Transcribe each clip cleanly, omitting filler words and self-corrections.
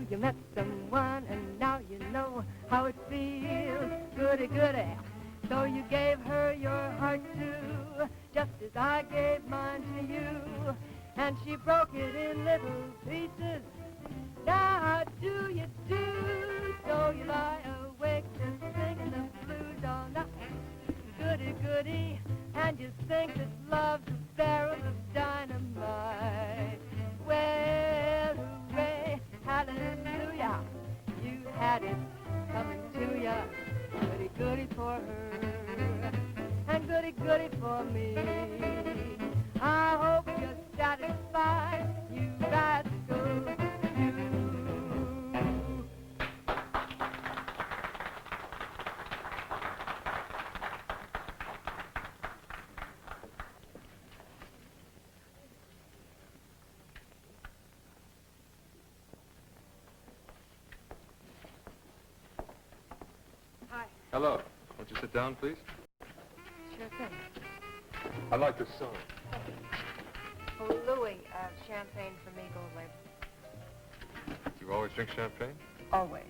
you met someone, and now you know how it feels. Goody, goody. So you gave her your heart too, just as I gave mine to you. And she broke it in little pieces. Now how do you do? So you lie awake just singing the blues all night. Goody, goody. And you think that love's a barrel of dynamite. Well, hooray, hallelujah. You had it coming to ya. Goody, goody for her, and goody, goody for me. I hope you're satisfied, you rascal, you. Hi. Hello. Won't you sit down, please? Sure thing. I like this song. Oh, Louis, champagne for me, gold label. You always drink champagne? Always.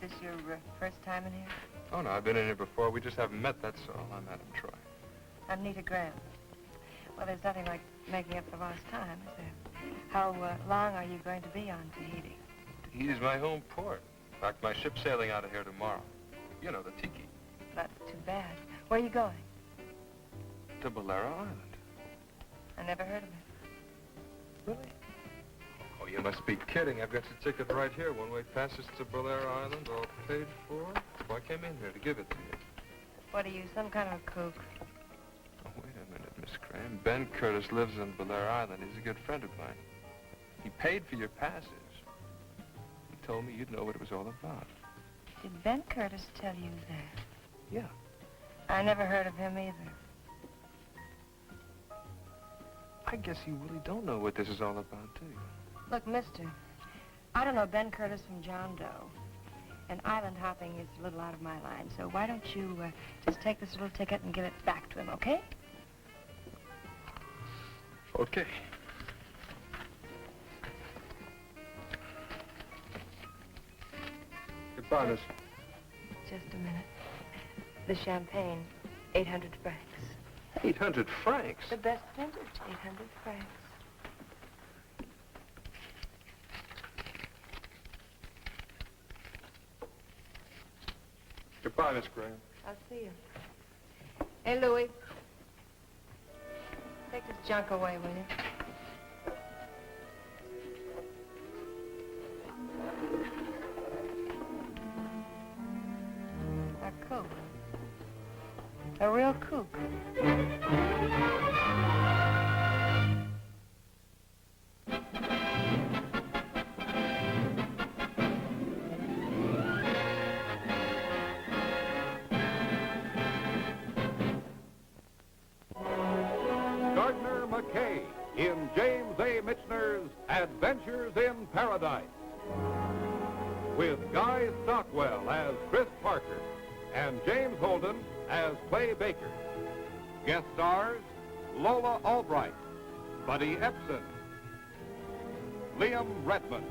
Is this your first time in here? Oh, no, I've been in here before. We just haven't met, that's all. I'm Adam Troy. I'm Nita Graham. Well, there's nothing like making up for lost time, is there? How long are you going to be on Tahiti? Tahiti's my home port. In fact, my ship's sailing out of here tomorrow. You know, the Tiki. Not too bad. Where are you going? To Bolero Island. I never heard of it. Really? Oh, you must be kidding. I've got your ticket right here. One-way passes to Bolero Island, all paid for. So I came in here to give it to you. What are you, some kind of a kook? Oh, wait a minute, Miss Graham. Ben Curtis lives on Bolero Island. He's a good friend of mine. He paid for your passage. He told me you'd know what it was all about. Did Ben Curtis tell you that? Yeah. I never heard of him either. I guess you really don't know what this is all about, do you? Look, mister, I don't know Ben Curtis from John Doe. And island hopping is a little out of my line, so why don't you just take this little ticket and give it back to him, okay? Okay. Goodbye, miss. Just a minute. The champagne, 800 francs. 800 francs? The best vintage, 800 francs. Goodbye, Miss Graham. I'll see you. Hey, Louis. Take this junk away, will you? A kook. A real kook. Gardner McKay in James A. Michener's Adventures in Paradise, with Guy Stockwell as Chris Parker and James Holden as Clay Baker. Guest stars Lola Albright, Buddy Epson, Liam Redmond,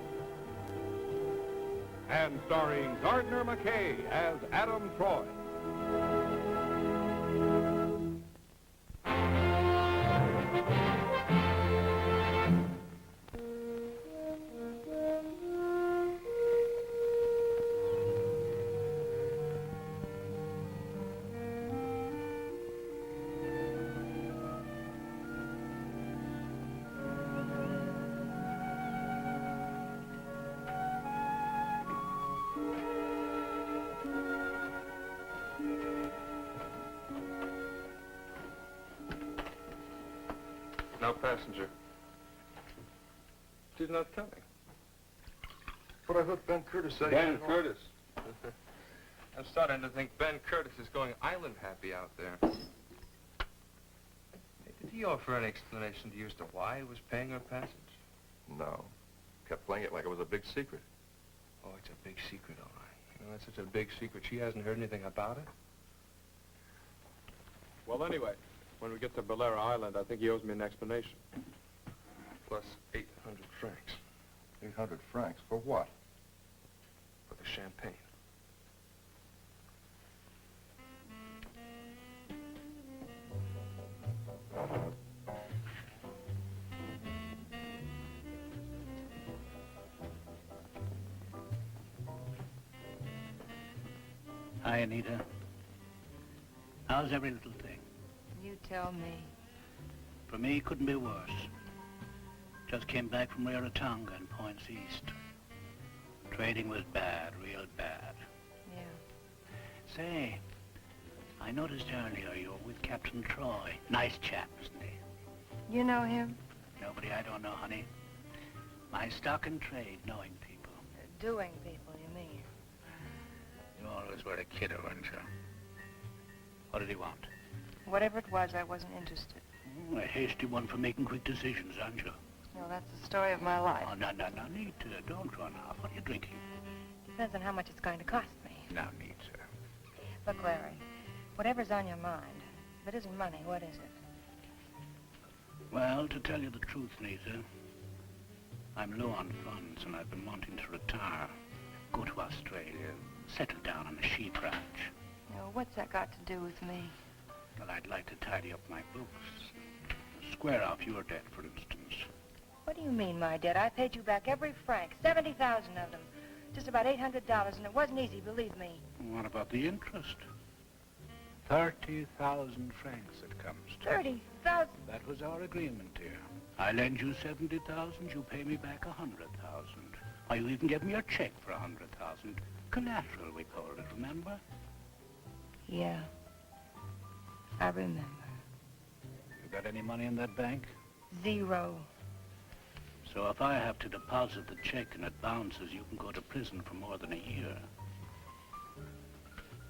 and starring Gardner McKay as Adam Troy. No passenger. She's not coming. But I heard Ben Curtis say... Ben Curtis? I'm starting to think Ben Curtis is going island happy out there. Hey, did he offer any explanation to you as to why he was paying her passage? No. Kept playing it like it was a big secret. Oh, it's a big secret, all right. You know, that's such a big secret. She hasn't heard anything about it. Well, anyway, when we get to Bolero Island, I think he owes me an explanation. Plus 800 francs. 800 francs. For what? For the champagne. Hi, Anita. How's every little thing? You tell me. For me, couldn't be worse. Just came back from Rarotonga and points east. Trading was bad, real bad. Yeah. Say, I noticed earlier you were with Captain Troy. Nice chap, isn't he? You know him? Nobody I don't know, honey. My stock in trade, knowing people. Doing people, you mean? You always were a kidder, weren't you? What did he want? Whatever it was, I wasn't interested. A hasty one for making quick decisions, aren't you? No, that's the story of my life. Oh, no, Nita, don't run off. What are you drinking? Depends on how much it's going to cost me. Now, Nita. Look, Larry, whatever's on your mind, if it isn't money, what is it? Well, to tell you the truth, Nita, I'm low on funds and I've been wanting to retire, go to Australia, settle down on a sheep ranch. You know, what's that got to do with me? Well, I'd like to tidy up my books, square off your debt, for instance. What do you mean, my debt? I paid you back every franc, 70,000 of them. Just about $800, and it wasn't easy, believe me. What about the interest? 30,000 francs it comes to. 30,000? That was our agreement, dear. I lend you 70,000, you pay me back 100,000. Or you even give me a check for 100,000. Collateral, we called it, remember? Yeah, I remember. You got any money in that bank? 0. So if I have to deposit the check and it bounces, you can go to prison for more than a year.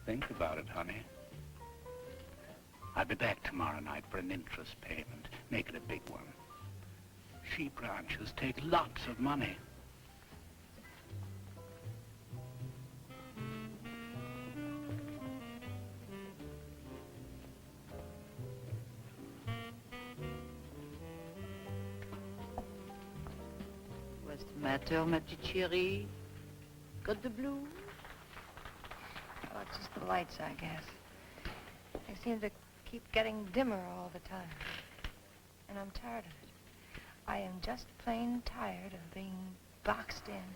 Think about it, honey. I'll be back tomorrow night for an interest payment. Make it a big one. Sheep ranches take lots of money. What's the matter, ma petite chérie? Got the blues? Oh, it's just the lights, I guess. They seem to keep getting dimmer all the time. And I'm tired of it. I am just plain tired of being boxed in.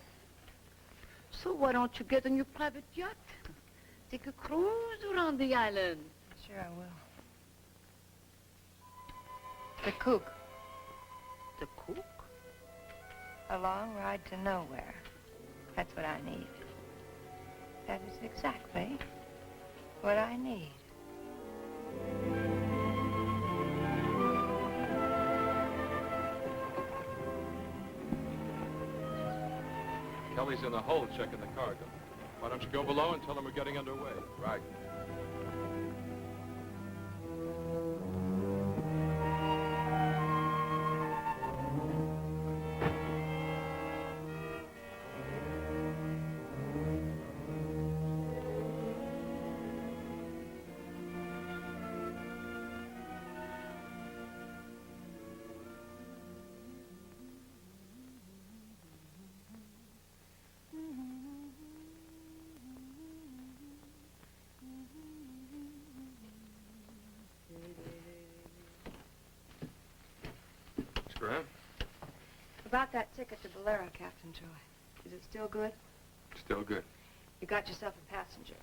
So why don't you get on your private yacht? Take a cruise around the island. Sure I will. The Cook. The cook? A long ride to nowhere. That's what I need. That is exactly what I need. Kelly's in the hold checking the cargo. Why don't you go below and tell him we're getting underway? Right. Graham? About that ticket to Bolero, Captain Troy. Is it still good? Still good. You got yourself a passenger.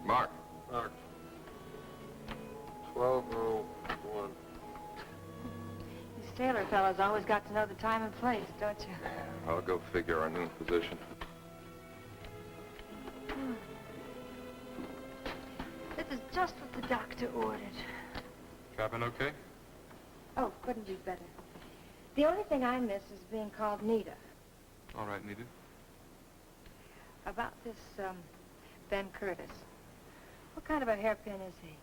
Mark. Mark. 12:01. These sailor fellas always got to know the time and place, don't you? I'll go figure our new position. This is just what the doctor ordered. Cabin okay? Oh, couldn't be better. The only thing I miss is being called Nita. All right, Nita. About this, Ben Curtis. What kind of a hairpin is he?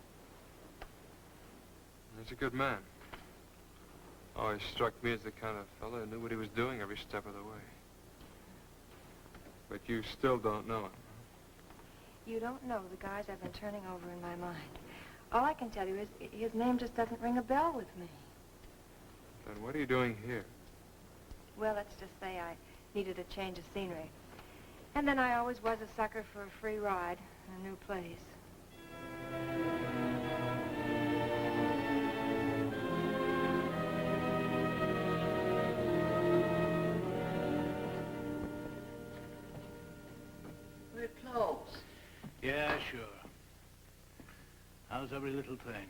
He's a good man. Always struck me as the kind of fellow who knew what he was doing every step of the way. But you still don't know him. You don't know the guys I've been turning over in my mind. All I can tell you is his name just doesn't ring a bell with me. Then what are you doing here? Well, let's just say I needed a change of scenery. And then I always was a sucker for a free ride in a new place. We're close. Yeah, sure. How's every little thing?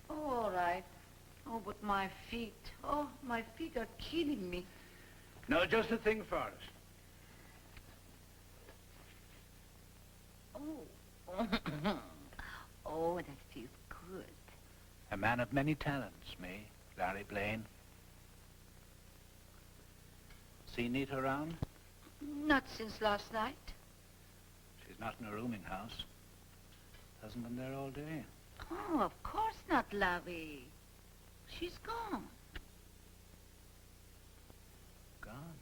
Oh, all right. Oh, but my feet. Oh, my feet are killing me. No, just the thing for us. Oh. Oh, that feels good. A man of many talents, me, Larry Blaine. Seen Nita around? Not since last night. She's not in a rooming house. Hasn't been there all day. Oh, of course not, Larry. She's gone. Gone?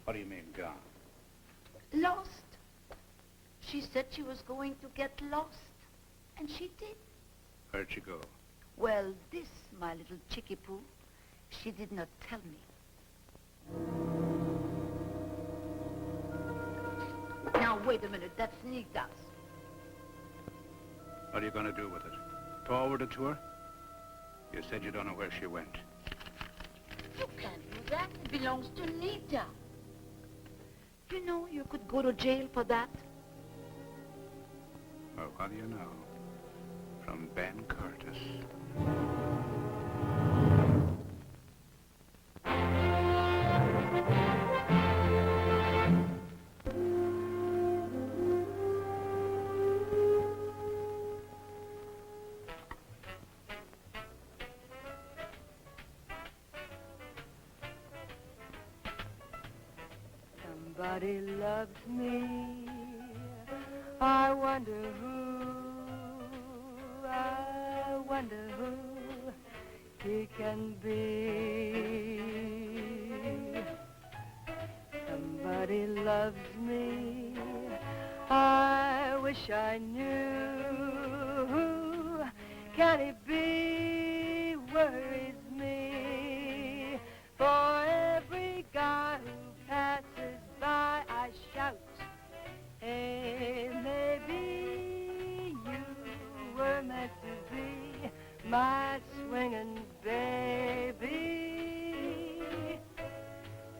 What do you mean, gone? Lost. She said she was going to get lost. And she did. Where'd she go? Well, this, my little chickie poo, she did not tell me. Now, wait a minute. That's Nita's. What are you going to do with it? Forward it to her? You said you don't know where she went. You can't do that. It belongs to Nita. You know, you could go to jail for that. Well, what do you know? From Ben Curtis. Somebody loves me. I wonder who. I wonder who he can be. Somebody loves me. I wish I knew who can he be. Worries me. For every guy who passes by, I shout, hey, maybe you were meant to be my swinging baby.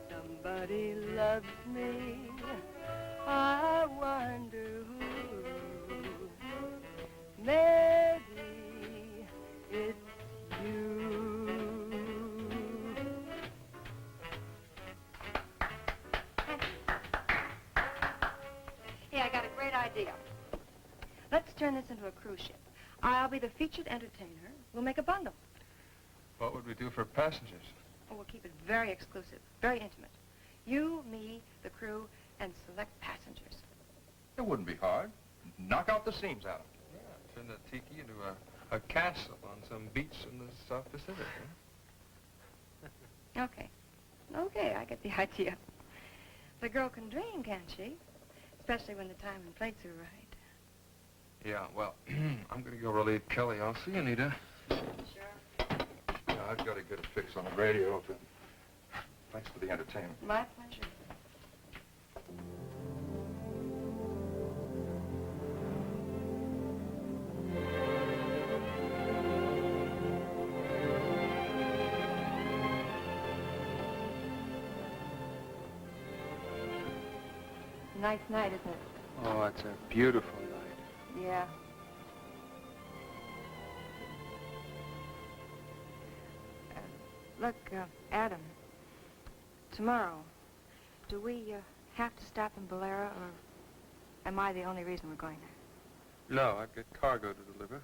Somebody loves me. I wonder who. Maybe it's you. Hey, I got a great idea. Let's turn this into a cruise ship. I'll be the featured entertainer. We'll make a bundle. What would we do for passengers? Oh, we'll keep it very exclusive, very intimate. You, me, the crew, and select passengers. It wouldn't be hard. Knock out the seams out of it. Yeah, turn the tiki into a castle on some beach in the South Pacific, huh? Okay. Okay, I get the idea. The girl can dream, can't she? Especially when the time and plates are right. Yeah, well, I'm going to go relieve Kelly. I'll see you, Anita. Sure. Yeah, I've got to get a fix on the radio. Thanks for the entertainment. My pleasure. Nice night, isn't it? Oh, it's a beautiful night. Yeah. Look, Adam, tomorrow, do we have to stop in Bolero, or am I the only reason we're going there? No, I've got cargo to deliver.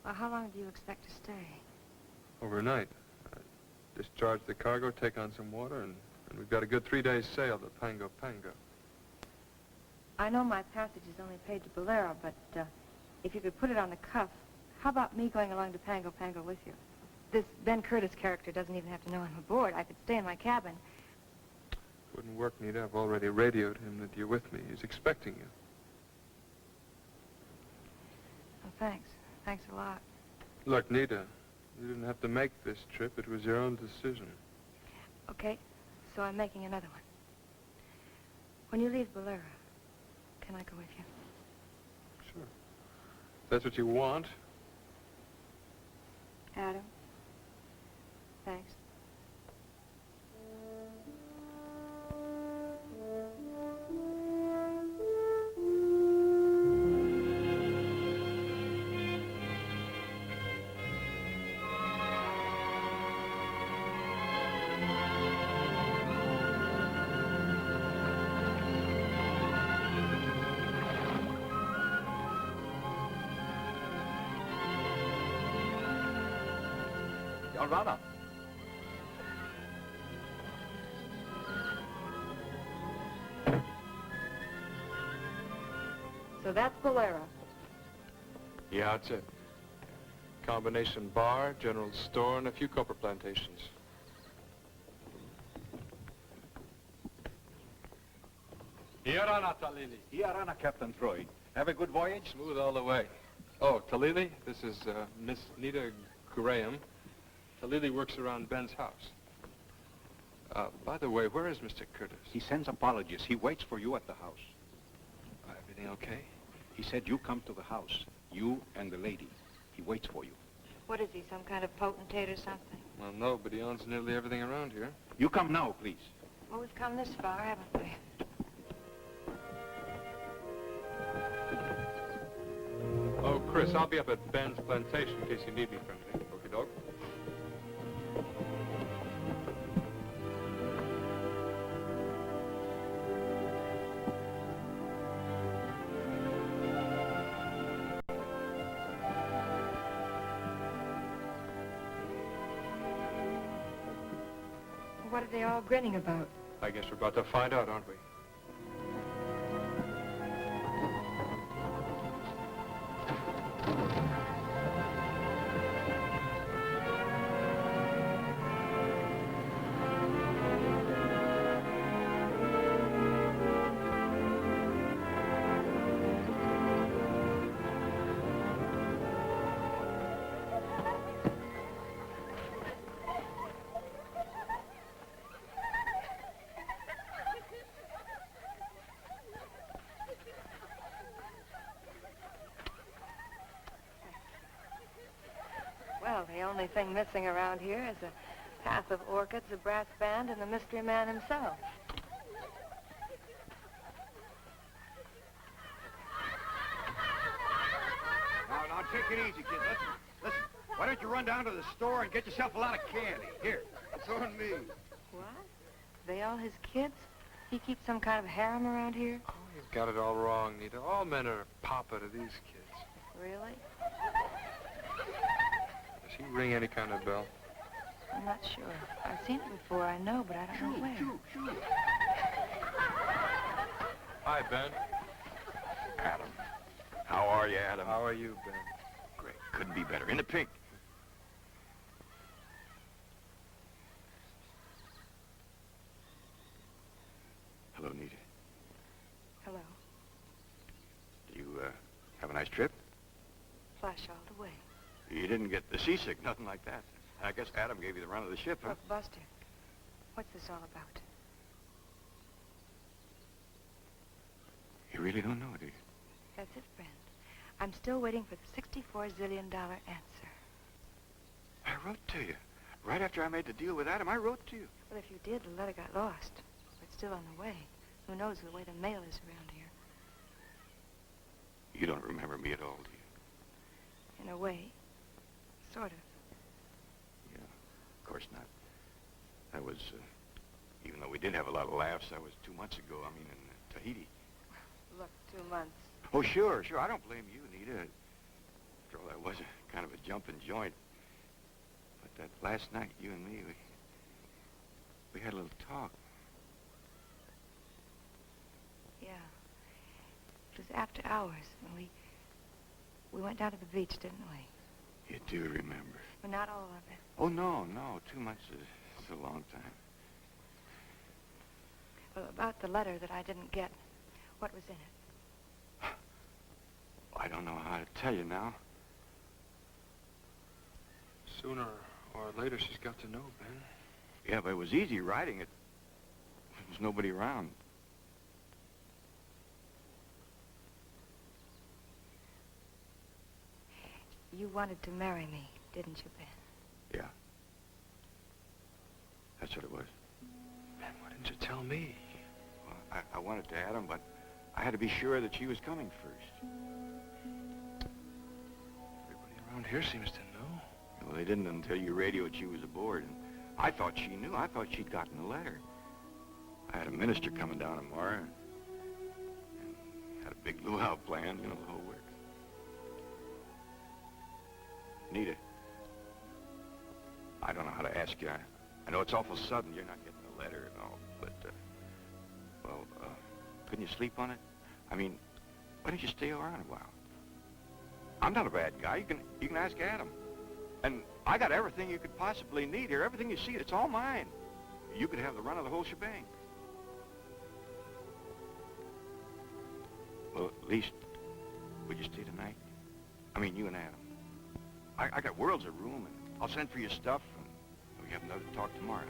Well, how long do you expect to stay? Overnight. Discharge the cargo, take on some water, and we've got a good 3 days sail to Pango Pango. I know my passage is only paid to Bolero, but if you could put it on the cuff, How about me going along to Pango Pango with you? This Ben Curtis character doesn't even have to know I'm aboard. I could stay in my cabin. Wouldn't work, Nita. I've already radioed him that you're with me. He's expecting you. Oh, thanks. Thanks a lot. Look, Nita, you didn't have to make this trip. It was your own decision. Okay, so I'm making another one. When you leave Bolero, can I go with you? Sure. If that's what you want. Adam? Thanks. Your Honor. So that's Bolero. Yeah, that's it. Combination bar, general store, and a few copper plantations. Iarana, Talili. Iarana, Captain Troy. Have a good voyage? Smooth all the way. Oh, Talili, this is Miss Nita Graham. Talili works around Ben's house. By the way, where is Mr. Curtis? He sends apologies. He waits for you at the house. Everything okay? He said you come to the house. You and the lady. He waits for you. What is he, some kind of potentate or something? Well, no, but he owns nearly everything around here. You come now, please. Well, we've come this far, haven't we? Oh, Chris, I'll be up at Ben's plantation in case you need me for anything. Okey doke. What are they all grinning about? I guess we're about to find out, aren't we? Well, the only thing missing around here is a path of orchids, a brass band, and the mystery man himself. Now, take it easy, kid. Listen. Why don't you run down to the store and get yourself a lot of candy? Here, it's on me. What? They all his kids? He keeps some kind of harem around here? Oh, you've got it all wrong, Nita. All men are papa to these kids. Really? Does he ring any kind of bell? I'm not sure. I've seen it before, I know, but I don't know where. Shoot. Hi, Ben. Adam. How are you, Adam? How are you, Ben? Great. Couldn't be better. In the pink. Hello, Nita. Hello. You, have a nice trip? Flash all the way. You didn't get the seasick, nothing like that. I guess Adam gave you the run of the ship, huh? Look, Buster, what's this all about? You really don't know, do you? That's it, friend. I'm still waiting for the $64 zillion answer. I wrote to you. Right after I made the deal with Adam, I wrote to you. Well, if you did, the letter got lost. It's still on the way. Who knows the way the mail is around here? You don't remember me at all, do you? In a way. Sort of. Yeah, of course not. That was, even though we did have a lot of laughs, that was 2 months ago, I mean, in Tahiti. Look, 2 months. Oh, sure. I don't blame you, Nita. After all, that was kind of a jumping joint. But that last night, you and me, we had a little talk. Yeah. It was after hours, and we went down to the beach, didn't we? You do remember. Well, not all of it. Oh, no. 2 months is a long time. Well, about the letter that I didn't get, what was in it? I don't know how to tell you now. Sooner or later, she's got to know, Ben. Yeah, but it was easy writing it. There was nobody around. You wanted to marry me, didn't you, Ben? Yeah. That's what it was. Ben, why didn't you tell me? Well, I wanted to Adam, but I had to be sure that she was coming first. Everybody around here seems to know. Well, they didn't until you radioed she was aboard, and I thought she knew. I thought she'd gotten the letter. I had a minister coming down tomorrow, and had a big luau planned, you know, the whole works. Nita, I don't know how to ask you. I know it's awful sudden. You're not getting the letter and all, but, couldn't you sleep on it? I mean, why don't you stay around a while? I'm not a bad guy. You can ask Adam. And I got everything you could possibly need here. Everything you see, it's all mine. You could have the run of the whole shebang. Well, at least, would you stay tonight? I mean, you and Adam. I got worlds of room, and I'll send for your stuff, and we have another talk tomorrow.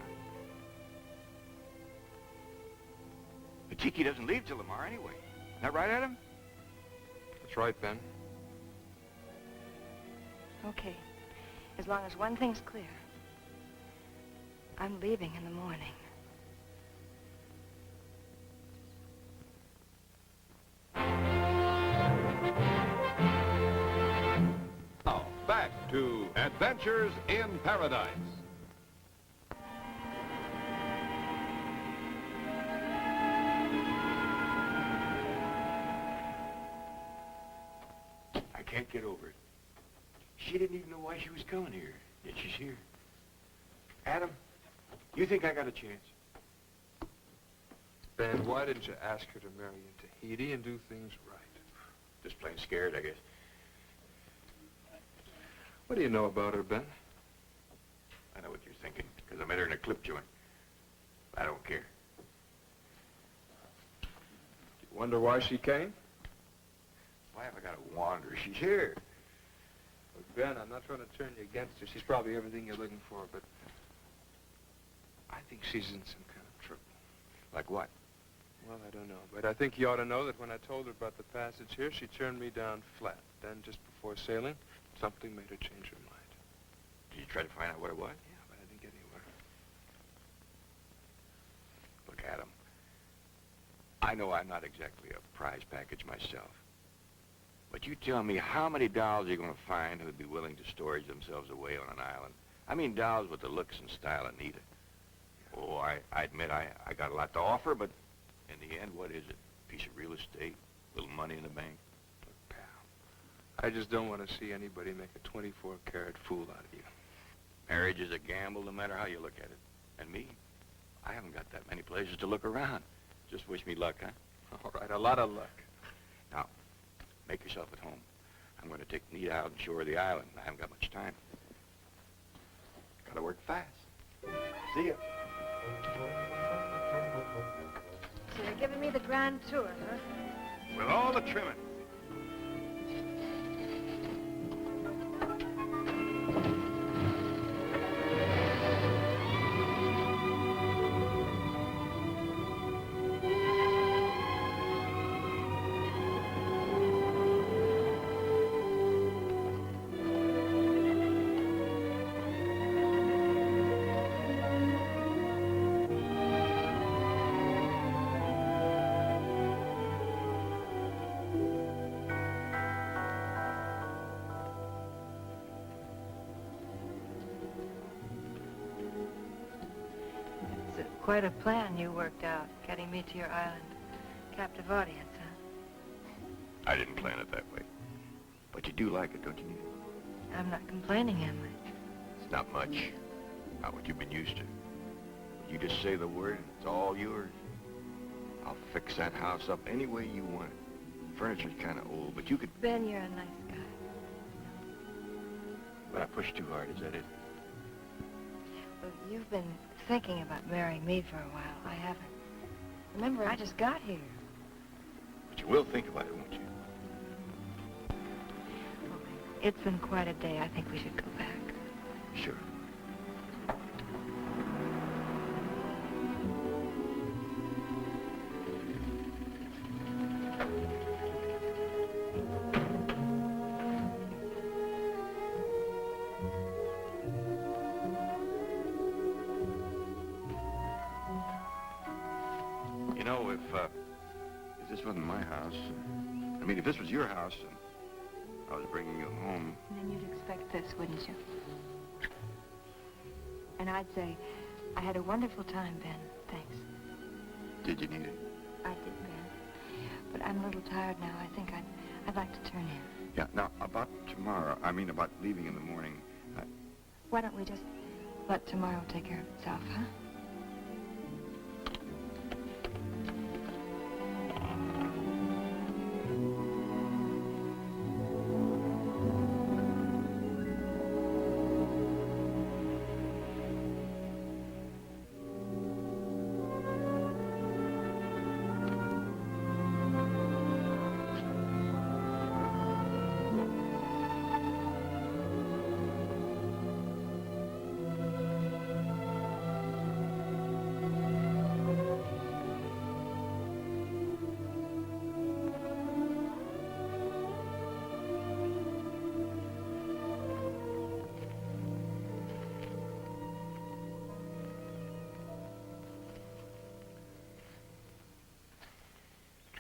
But Tiki doesn't leave till tomorrow anyway. Isn't that right, Adam? That's right, Ben. Okay. As long as one thing's clear. I'm leaving in the morning. Now, back to Adventures in Paradise. I can't get over it. She didn't even know why she was coming here, yet she's here. Adam, you think I got a chance? Ben, why didn't you ask her to marry you in Tahiti and do things right? Just plain scared, I guess. What do you know about her, Ben? I know what you're thinking, because I met her in a clip joint. I don't care. You wonder why she came? Why have I got to wander? She's here. Look, Ben, I'm not trying to turn you against her. She's probably everything you're looking for, but I think she's in some kind of trouble. Like what? Well, I don't know, but I think you ought to know that when I told her about the passage here, she turned me down flat. Then, just before sailing, something made her change her mind. Did you try to find out what it was? Yeah, but I didn't get anywhere. Look, Adam, I know I'm not exactly a prize package myself. But you tell me how many dolls you're going to find who'd be willing to storage themselves away on an island. I mean dolls with the looks and style of Nita. Oh, I admit I got a lot to offer, but in the end, what is it? Piece of real estate, little money in the bank. Look, pal, I just don't want to see anybody make a 24-karat fool out of you. Marriage is a gamble no matter how you look at it. And me, I haven't got that many places to look around. Just wish me luck, huh? All right, a lot of luck. Now, make yourself at home. I'm going to take Nita out and show her the island. I haven't got much time. Gotta work fast. See ya. So you're giving me the grand tour, huh? With all the trimming. Quite a plan you worked out, getting me to your island. Captive audience, huh? I didn't plan it that way. But you do like it, don't you, Nita? I'm not complaining, am I? It's not much. Not what you've been used to. You just say the word and it's all yours. I'll fix that house up any way you want it. Furniture's kind of old, but you could... Ben, you're a nice guy. But I pushed too hard, is that it? Well, you've been thinking about marrying me for a while. I haven't. Remember, I just got here. But you will think about it, won't you? It's been quite a day. I think we should go back. Sure. You know, if this wasn't my house, I mean, if this was your house and I was bringing you home, Then you'd expect this, wouldn't you? And I'd say, I had a wonderful time, Ben. Thanks. did you need it? I did, Ben. But I'm a little tired now. I think I'd like to turn in. Yeah, now, about tomorrow, I mean about leaving in the morning, Why don't we just let tomorrow take care of itself, huh?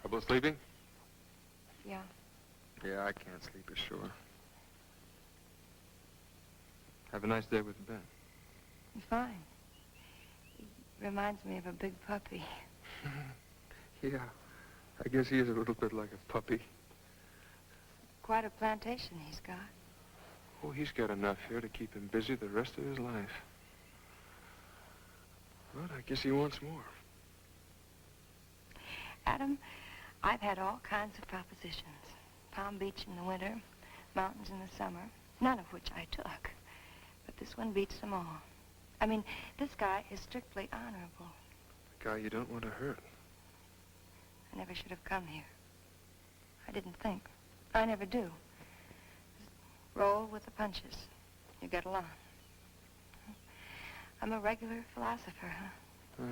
Trouble sleeping? Yeah. Yeah, I can't sleep ashore. Have a nice day with Ben. Fine. He reminds me of a big puppy. Yeah, I guess he is a little bit like a puppy. Quite a plantation he's got. Oh, he's got enough here to keep him busy the rest of his life. But I guess he wants more. Adam, I've had all kinds of propositions. Palm Beach in the winter, mountains in the summer, none of which I took. But this one beats them all. I mean, this guy is strictly honorable. The guy you don't want to hurt. I never should have come here. I didn't think. I never do. Just roll with the punches. You get along. I'm a regular philosopher, huh?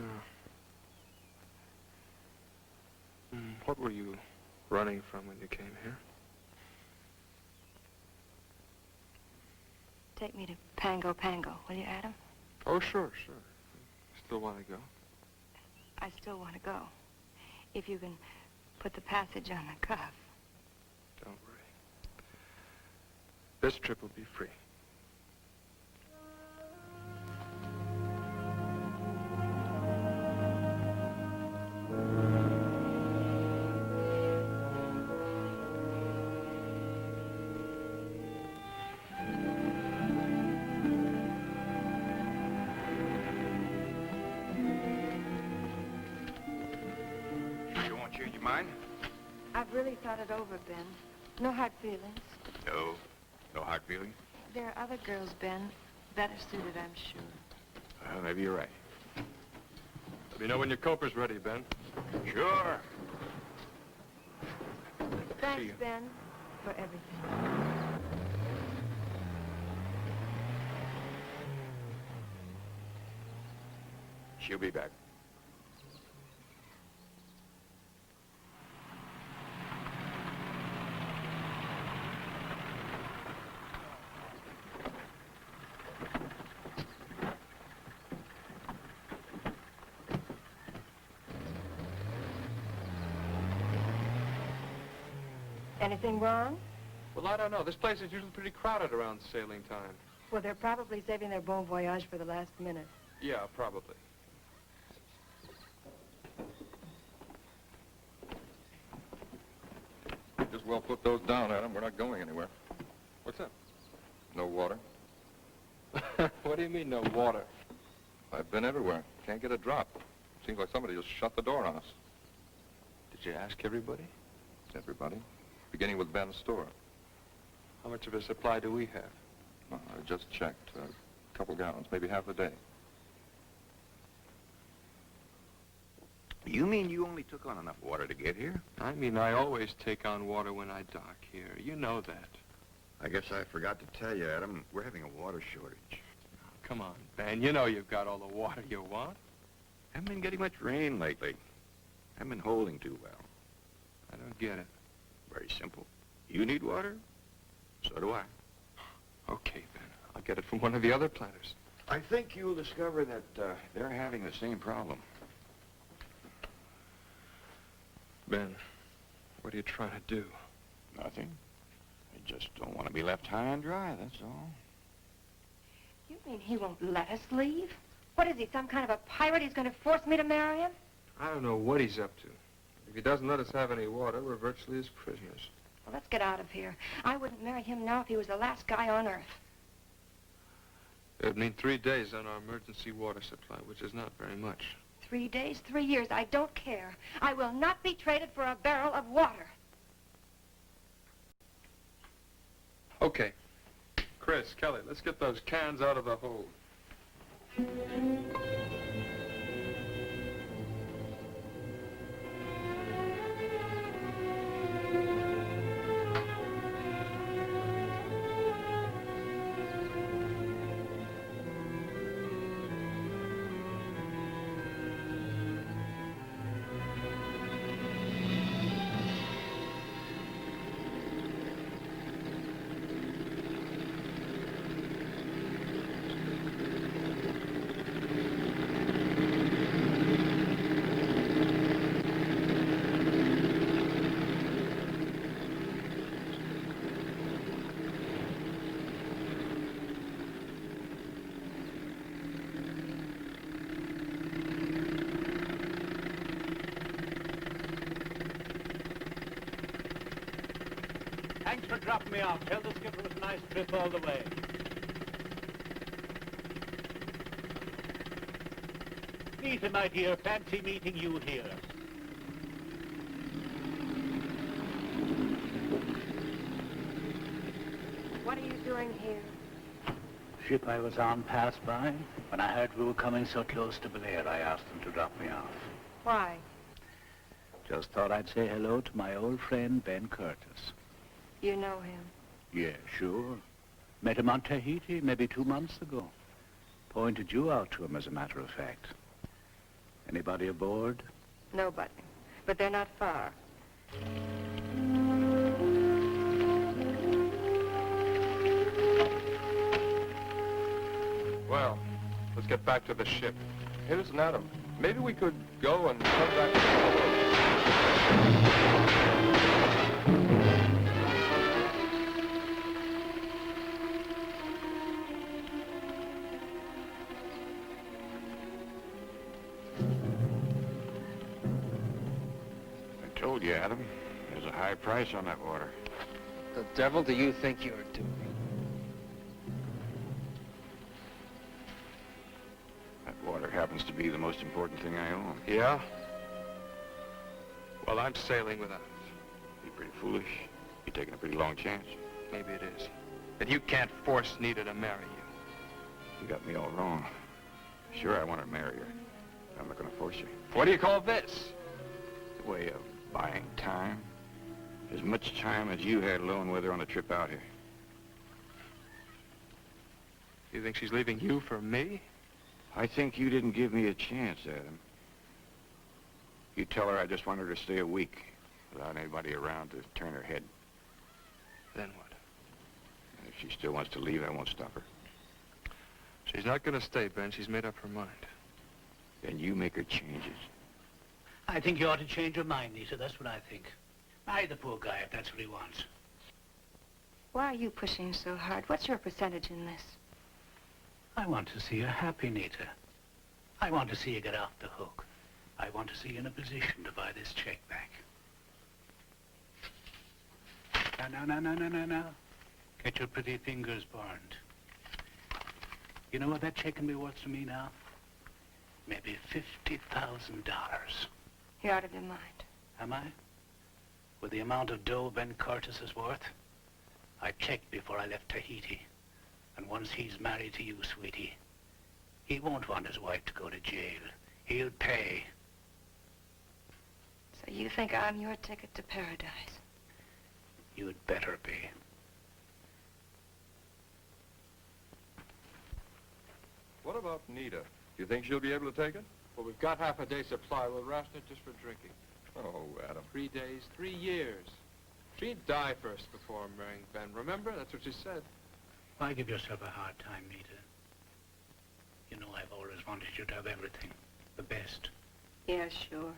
What were you running from when you came here? Take me to Pango Pango, will you, Adam? Oh, sure. Still want to go? I still want to go. If you can put the passage on the cuff. Don't worry. This trip will be free. You won't change your mind? I've really thought it over, Ben. No hard feelings. No. No hard feelings? There are other girls, Ben, better suited, I'm sure. Well, maybe you're right. Let me know when your coper's ready, Ben. Sure. Thanks, you. Ben, for everything. She'll be back. Anything wrong? Well, I don't know. This place is usually pretty crowded around sailing time. Well, they're probably saving their bon voyage for the last minute. Yeah, probably. Just well put those down, Adam. We're not going anywhere. What's up? No water. What do you mean, no water? I've been everywhere. Can't get a drop. Seems like somebody just shut the door on us. Did you ask everybody? Everybody. Beginning with Ben's store. How much of a supply do we have? I just checked. A couple gallons, maybe half a day. You mean you only took on enough water to get here? I mean, I always take on water when I dock here. You know that. I guess I forgot to tell you, Adam, we're having a water shortage. Come on, Ben. You know you've got all the water you want. Haven't been getting much rain lately. Haven't been holding too well. I don't get it. Very simple. You need water, so do I. Okay, Ben. I'll get it from one of the other planters. I think you'll discover that they're having the same problem. Ben, what are you trying to do? Nothing. I just don't want to be left high and dry, that's all. You mean he won't let us leave? What is he, some kind of a pirate? He's going to force me to marry him? I don't know what he's up to. If he doesn't let us have any water, we're virtually his prisoners. Well, let's get out of here. I wouldn't marry him now if he was the last guy on Earth. It would mean 3 days on our emergency water supply, which is not very much. 3 days, 3 years, I don't care. I will not be traded for a barrel of water. Okay. Chris, Kelly, let's get those cans out of the hold. Thanks for dropping me off. Tell the skipper it was a nice trip all the way. Nita, my dear, fancy meeting you here. What are you doing here? Ship I was on passed by. When I heard we were coming so close to Blair, I asked them to drop me off. Why? Just thought I'd say hello to my old friend, Ben Curtis. You know him. Yeah, sure. Met him on Tahiti maybe 2 months ago. Pointed you out to him, as a matter of fact. Anybody aboard? Nobody. But they're not far. Well, let's get back to the ship. Hey, listen, Adam. Maybe we could go and come back to the I told you, Adam, there's a high price on that water. The devil do you think you're doing? That water happens to be the most important thing I own. Yeah? Well, I'm sailing without it. You're pretty foolish. You're taking a pretty long chance. Maybe it is. But you can't force Nita to marry you. You got me all wrong. Sure, I want to marry her. I'm not going to force you. What do you call this? It's a way of buying time. As much time as you had alone with her on the trip out here. You think she's leaving you for me? I think you didn't give me a chance, Adam. You tell her I just want her to stay a week without anybody around to turn her head. Then what? And if she still wants to leave, I won't stop her. She's not going to stay, Ben. She's made up her mind. Then you make her changes. I think you ought to change your mind, Nita. That's what I think. Marry the poor guy if that's what he wants. Why are you pushing so hard? What's your percentage in this? I want to see you happy, Nita. I want to see you get off the hook. I want to see you in a position to buy this check back. Now. Get your pretty fingers burned. You know what that check can be worth to me now? Maybe $50,000. You're out of your mind. Am I? With the amount of dough Ben Curtis is worth? I checked before I left Tahiti. And once he's married to you, sweetie, he won't want his wife to go to jail. He'll pay. So you think I'm your ticket to paradise? You'd better be. What about Nita? Do you think she'll be able to take it? Well, we've got half a day's supply. We'll ration it just for drinking. Oh, Adam. 3 days, 3 years. She'd die first before marrying Ben. Remember? That's what she said. Why give yourself a hard time, Nita? You know I've always wanted you to have everything. The best. Yeah, sure.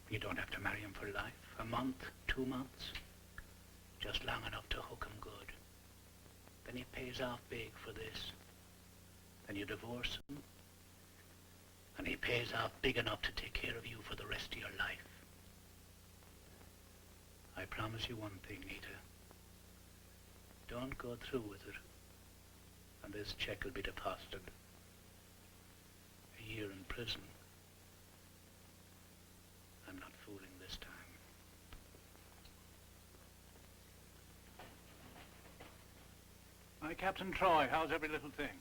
You don't have to marry him for life. A month, 2 months. Just long enough to hook him good. Then he pays off big for this. Then you divorce him. And he pays off big enough to take care of you for the rest of your life. I promise you one thing, Nita. Don't go through with it. And this check will be deposited. A year in prison. I'm not fooling this time. Hi, Captain Troy. How's every little thing?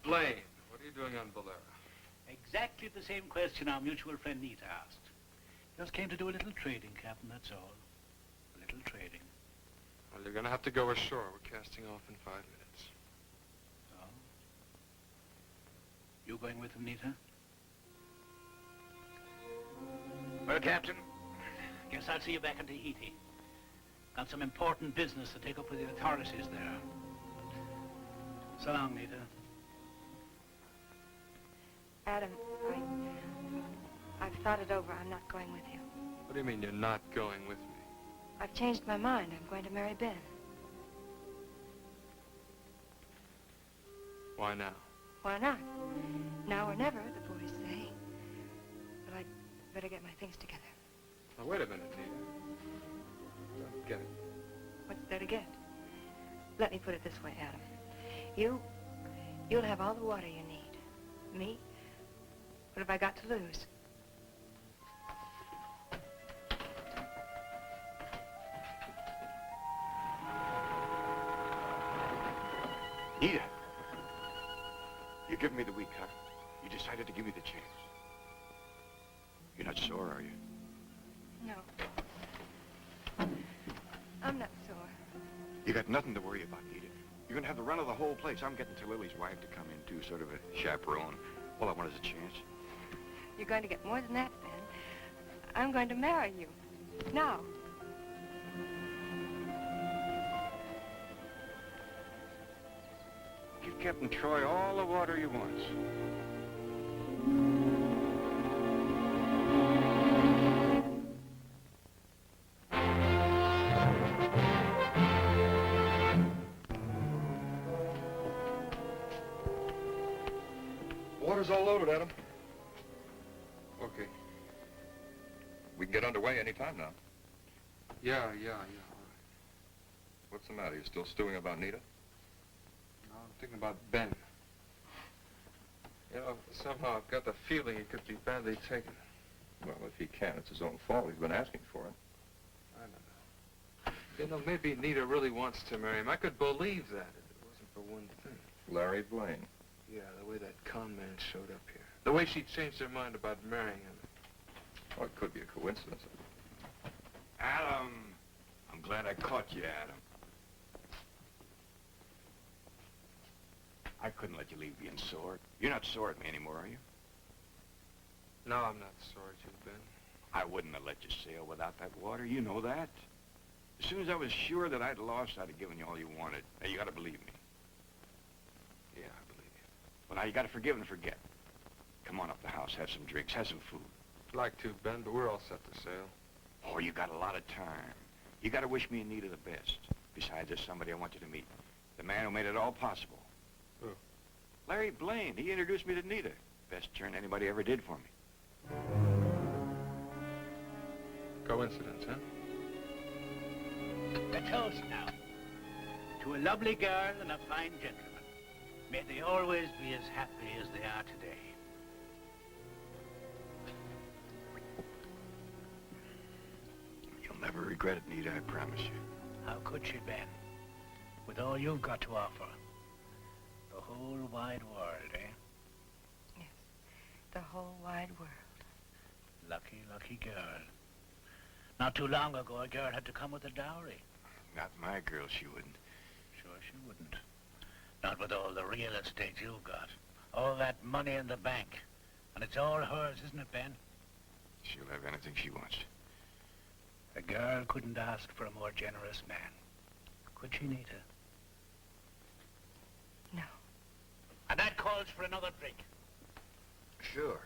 Blaine, what are you doing on Bolero? Exactly the same question our mutual friend Nita asked. Just came to do a little trading, Captain, that's all. A little trading. Well, you're going to have to go ashore. We're casting off in 5 minutes. So? You going with him, Nita? Well, Captain, guess I'll see you back in Tahiti. Got some important business to take up with the authorities there. So long, Nita. Adam, I've thought it over. I'm not going with you. What do you mean you're not going with me? I've changed my mind. I'm going to marry Ben. Why now? Why not? Now or never, the boys say. But I'd better get my things together. Now, wait a minute, Nita. Don't get it. What's there to get? Let me put it this way, Adam. You'll have all the water you need. Me? What have I got to lose? Nita, you're giving me the weak, huh? You decided to give me the chance. You're not sore, are you? No. I'm not sore. You got nothing to worry about, Nita. You're gonna have the run of the whole place. I'm getting to Lily's wife to come in, too, sort of a chaperone. All I want is a chance. You're going to get more than that, Ben. I'm going to marry you. Now. Give Captain Troy all the water he wants. Water's all loaded, Adam. Okay. We can get underway any time now. Yeah, all right. What's the matter? You still stewing about Nita? No, I'm thinking about Ben. You know, somehow I've got the feeling he could be badly taken. Well, if he can, it's his own fault. He's been asking for it. I don't know. You know, maybe Nita really wants to marry him. I could believe that if it wasn't for one thing. Larry Blaine. Yeah, the way that con man showed up here. The way she changed her mind about marrying him. Oh, it could be a coincidence. Adam, I'm glad I caught you, Adam. I couldn't let you leave being sore. You're not sore at me anymore, are you? No, I'm not sorry to, Ben. I wouldn't have let you sail without that water. You know that. As soon as I was sure that I'd lost, I'd have given you all you wanted. Now, you gotta believe me. Yeah, I believe you. Well, now, you gotta forgive and forget. Come on up the house, have some drinks, have some food. I'd like to, Ben, but we're all set to sail. Oh, you got a lot of time. You gotta wish me and Nita the best. Besides, there's somebody I want you to meet. The man who made it all possible. Who? Larry Blaine. He introduced me to Nita. Best turn anybody ever did for me. Coincidence, huh? A toast now. To a lovely girl and a fine gentleman. May they always be as happy as they are today. You'll never regret it, Nita, I promise you. How could she, Ben? With all you've got to offer. whole wide world, eh? Yes, the whole wide world. Lucky, lucky girl. Not too long ago, a girl had to come with a dowry. Not my girl, she wouldn't. Sure she wouldn't. Not with all the real estate you've got. All that money in the bank. And it's all hers, isn't it, Ben? She'll have anything she wants. A girl couldn't ask for a more generous man. Could she, Nita? No. And that calls for another drink. Sure.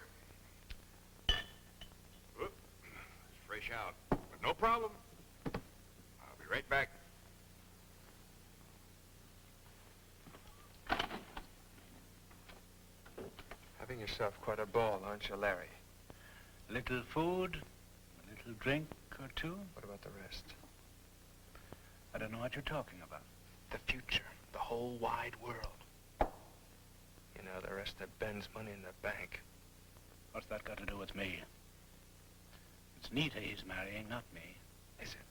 Oop, it's fresh out. But no problem. I'll be right back. Having yourself quite a ball, aren't you, Larry? Little food, a little drink or two. What about the rest? I don't know what you're talking about. The future. The whole wide world. You know, the rest of Ben's money in the bank. What's that got to do with me? It's Nita he's marrying, not me. Is it?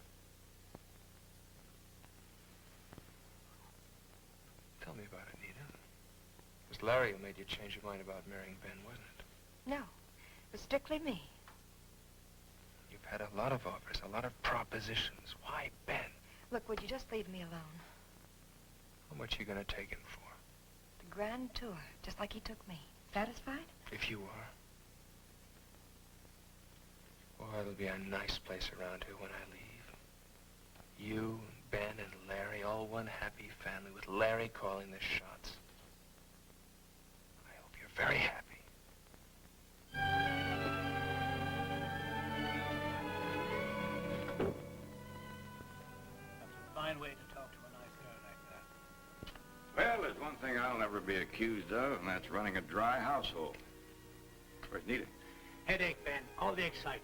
Tell me about it, Nita. It was Larry who made you change your mind about marrying Ben, wasn't it? No, it was strictly me. You've had a lot of offers, a lot of propositions. Why Ben? Look, would you just leave me alone? How much are you going to take him for? The grand tour, just like he took me. Satisfied? If you are. Oh, it'll be a nice place around here when I leave. You, and Ben, and Larry, all one happy family with Larry calling the shots. I hope you're very happy. That's a fine way to talk to a nice girl like that. Well, there's one thing I'll never be accused of, and that's running a dry household. Where's Nita? Headache, Ben. All the excitement.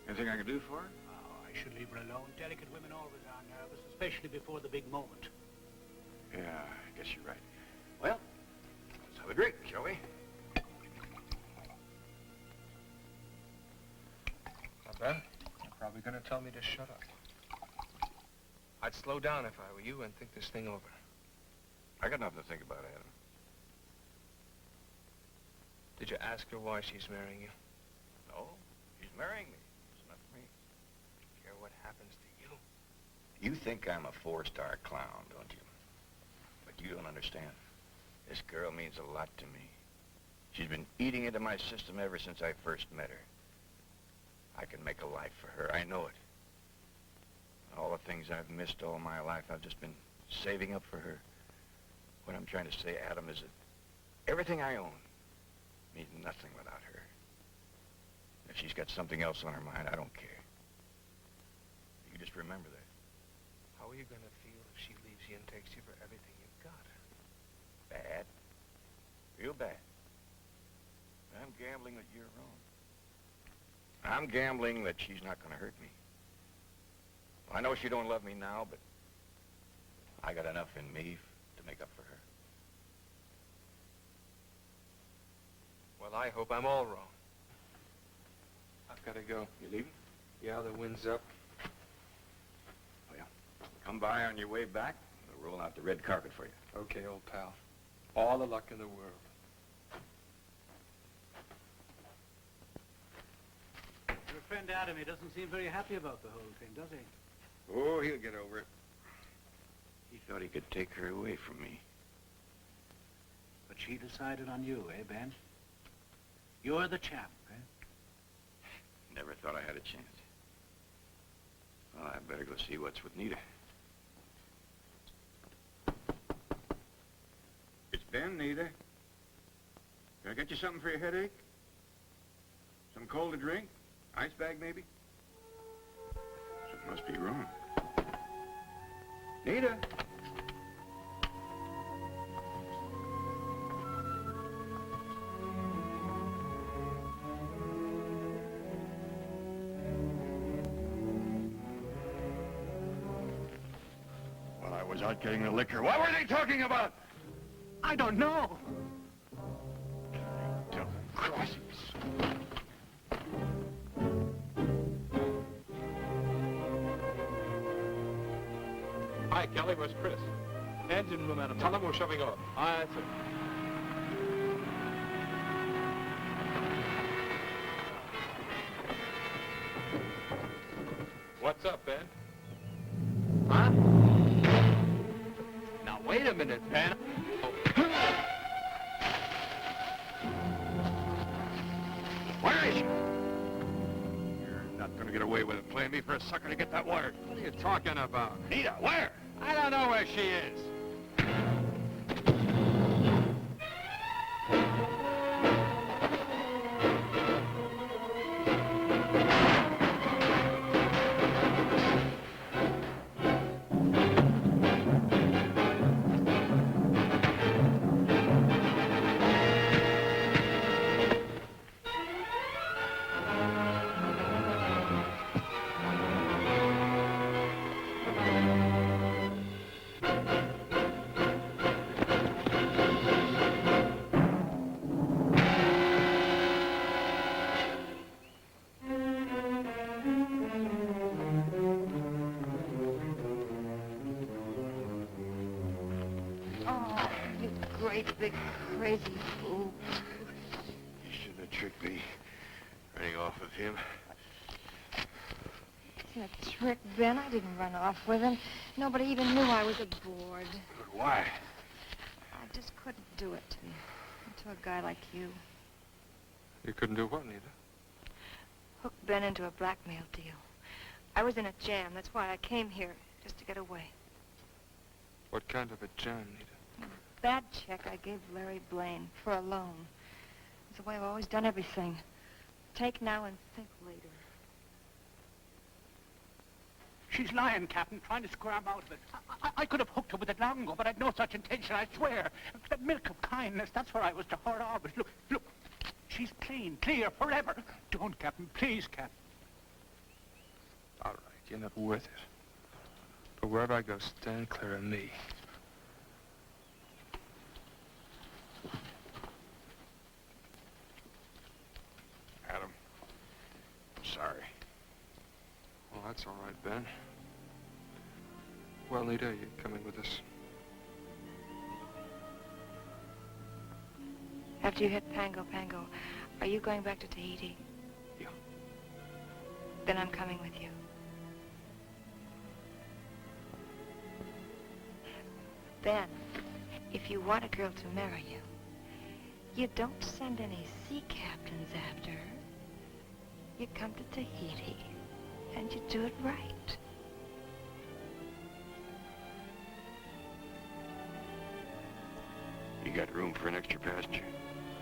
Anything I can do for her? Oh, I should leave her alone. Delicate women always are nervous, especially before the big moment. Yeah, I guess you're right. Well, let's have a drink, shall we? Not bad. You're probably going to tell me to shut up. I'd slow down if I were you and think this thing over. I got nothing to think about, Adam. Did you ask her why she's marrying you? No, she's marrying me. It's not me. Care what happens to you? You think I'm a four-star clown, don't you? But you don't understand. This girl means a lot to me. She's been eating into my system ever since I first met her. I can make a life for her. I know it. All the things I've missed all my life, I've just been saving up for her. What I'm trying to say, Adam, is that everything I own means nothing without her. If she's got something else on her mind, I don't care. You just remember that. How are you going to feel if she leaves you and takes you for everything you've got? Bad. Real bad. I'm gambling that you're wrong. I'm gambling that she's not going to hurt me. I know she don't love me now, but I got enough in me to make up for her. Well, I hope I'm all wrong. I've got to go. You leaving? Yeah, the wind's up. Well, come by on your way back. We'll roll out the red carpet for you. Okay, old pal. All the luck in the world. Your friend Adam, he doesn't seem very happy about the whole thing, does he? Oh, he'll get over it. He thought he could take her away from me. But she decided on you, eh, Ben? You're the champ, eh? Never thought I had a chance. Well, I better go see what's with Nita. It's Ben, Nita. Can I get you something for your headache? Some cold to drink? Ice bag, maybe? Something must be wrong. Nita! While I was out getting the liquor, what were they talking about? I don't know. Double crossings. Hi, Kelly. Where's Chris? Engine room, Adam. Tell them we're shoving off. Aye, sir. What's up, Ben? Huh? Now, wait a minute, Ben. Where is she? You're not going to get away with it. Playing me for a sucker to get that water. What are you talking about? Nita, where? I don't know where she is. Oh, you great big crazy fool. You shouldn't have tricked me. Running off with him. It's a trick, Ben. I didn't run off with him. Nobody even knew I was aboard. But why? I just couldn't do it to a guy like you. You couldn't do what, Nita? Hook Ben into a blackmail deal. I was in a jam. That's why I came here, just to get away. What kind of a jam, Nita? Bad check I gave Larry Blaine for a loan. It's the way I've always done everything. Take now and think later. She's lying, Captain, trying to scram out of it. I could have hooked her with it long ago, but I'd no such intention, I swear. The milk of kindness, that's where I was to her always. Look, she's clean, clear, forever. Don't, Captain, please, Captain. All right, you're not worth it. But wherever I go, stand clear of me. Adam, I'm sorry. Well, that's all right, Ben. Well, Nita, you coming with us? After you hit Pango Pango, are you going back to Tahiti? Yeah. Then I'm coming with you. Ben, if you want a girl to marry you, you don't send any sea captains after her. You come to Tahiti, and you do it right. You got room for an extra passenger?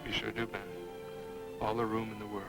You sure do, Ben. All the room in the world.